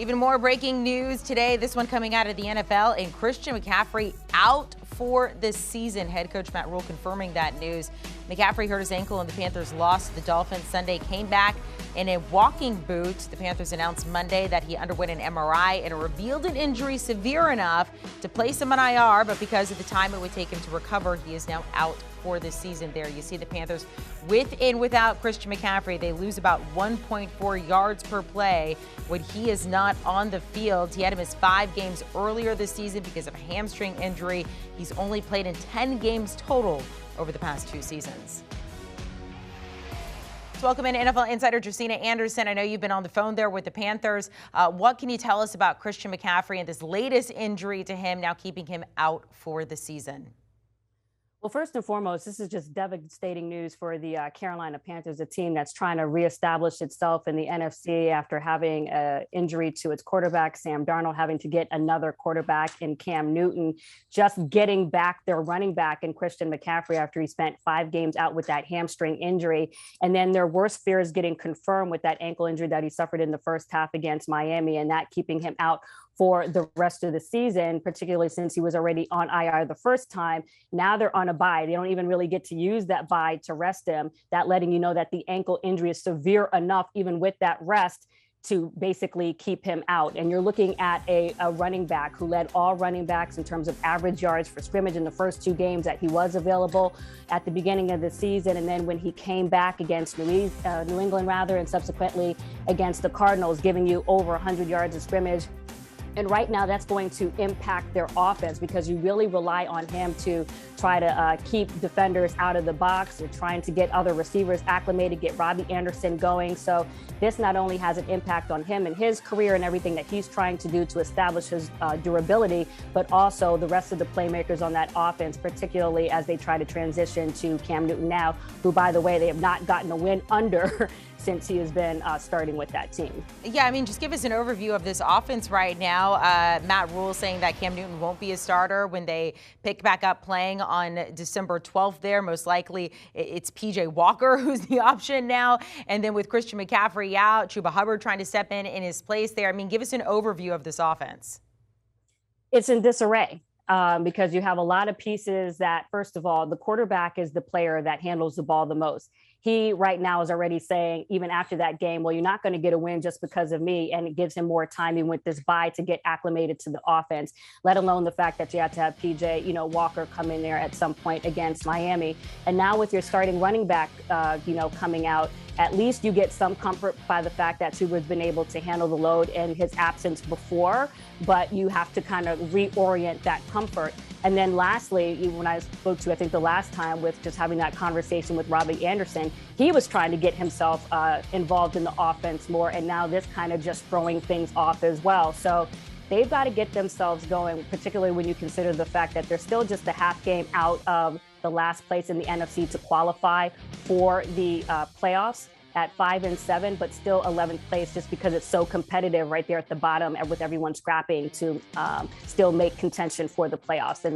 Even more breaking news today, this one coming out of the NFL, and Christian McCaffrey out for this season. Head coach Matt Rule confirming that news. McCaffrey hurt his ankle and the Panthers lost to the Dolphins Sunday, came back in a walking boot. The Panthers announced Monday that he underwent an MRI and revealed an injury severe enough to place him on IR, but because of the time it would take him to recover, he is now out for this season. There you see the Panthers with and without Christian McCaffrey. They lose about 1.4 yards per play when he is not on the field. He had to miss 5 games earlier this season because of a hamstring injury. He's only played in 10 games total over the past 2 seasons. Let's welcome in NFL insider Josina Anderson. I know you've been on the phone there with the Panthers. What can you tell us about Christian McCaffrey and this latest injury to him now keeping him out for the season? Well, first and foremost, this is just devastating news for the Carolina Panthers, a team that's trying to reestablish itself in the NFC after having an injury to its quarterback, Sam Darnold, having to get another quarterback in Cam Newton, just getting back their running back in Christian McCaffrey after he spent 5 games out with that hamstring injury. And then their worst fears getting confirmed with that ankle injury that he suffered in the first half against Miami, and that keeping him out for the rest of the season, particularly since he was already on IR the first time. Now they're on a bye. They don't even really get to use that bye to rest him. That letting you know that the ankle injury is severe enough, even with that rest, to basically keep him out. And you're looking at a running back who led all running backs in terms of average yards for scrimmage in the first 2 games that he was available at the beginning of the season. And then when he came back against New England, and subsequently against the Cardinals, giving you over 100 yards of scrimmage. And right now that's going to impact their offense because you really rely on him to try to keep defenders out of the box. They're trying to get other receivers acclimated, get Robbie Anderson going. So this not only has an impact on him and his career and everything that he's trying to do to establish his durability, but also the rest of the playmakers on that offense, particularly as they try to transition to Cam Newton now, who, by the way, they have not gotten a win under since he has been starting with that team. Yeah, I mean, just give us an overview of this offense right now. Matt Rule saying that Cam Newton won't be a starter when they pick back up playing on December 12th there. Most likely it's PJ Walker who's the option now. And then with Christian McCaffrey out, Chuba Hubbard trying to step in his place there. I mean, give us an overview of this offense. It's in disarray. Because you have a lot of pieces that, first of all, the quarterback is the player that handles the ball the most. He right now is already saying, even after that game, well, you're not going to get a win just because of me. And it gives him more timing with this bye to get acclimated to the offense, let alone the fact that you have to have PJ, Walker come in there at some point against Miami. And now with your starting running back, coming out, at least you get some comfort by the fact that Tuber's been able to handle the load in his absence before, but you have to kind of reorient that comfort. And then lastly, when I spoke to, I think the last time with just having that conversation with Robbie Anderson, he was trying to get himself involved in the offense more. And now this kind of just throwing things off as well. So they've got to get themselves going, particularly when you consider the fact that they're still just a half game out of the last place in the NFC to qualify for the playoffs at 5-7, but still 11th place just because it's so competitive right there at the bottom and with everyone scrapping to still make contention for the playoffs in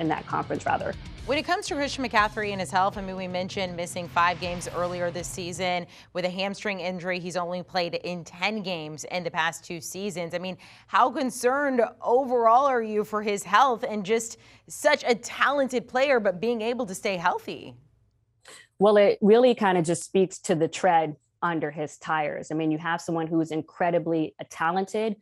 that conference rather. When it comes to Christian McCaffrey and his health, I mean, we mentioned missing 5 games earlier this season with a hamstring injury. He's only played in 10 games in the past 2 seasons. I mean, how concerned overall are you for his health and just such a talented player, but being able to stay healthy? Well, it really kind of just speaks to the tread under his tires. I mean, you have someone who's incredibly talented,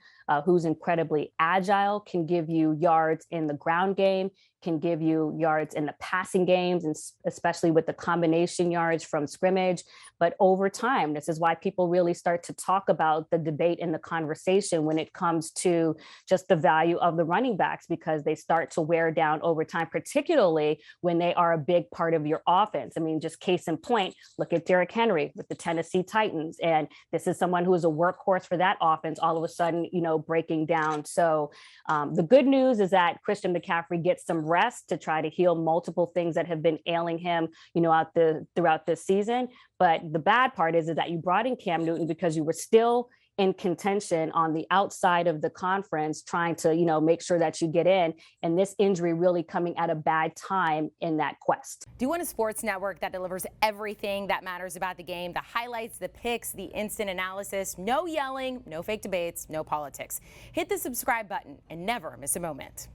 who's incredibly agile, can give you yards in the ground game, can give you yards in the passing games, and especially with the combination yards from scrimmage. But over time, this is why people really start to talk about the debate and the conversation when it comes to just the value of the running backs, because they start to wear down over time, particularly when they are a big part of your offense. I mean, just case in point, look at Derrick Henry with the Tennessee Titans. And this is someone who is a workhorse for that offense, all of a sudden, breaking down. So the good news is that Christian McCaffrey gets some rest to try to heal multiple things that have been ailing him, throughout this season. But the bad part is that you brought in Cam Newton because you were still in contention on the outside of the conference, trying to, make sure that you get in. And this injury really coming at a bad time in that quest. Do you want a sports network that delivers everything that matters about the game? The highlights, the picks, the instant analysis, no yelling, no fake debates, no politics. Hit the subscribe button and never miss a moment.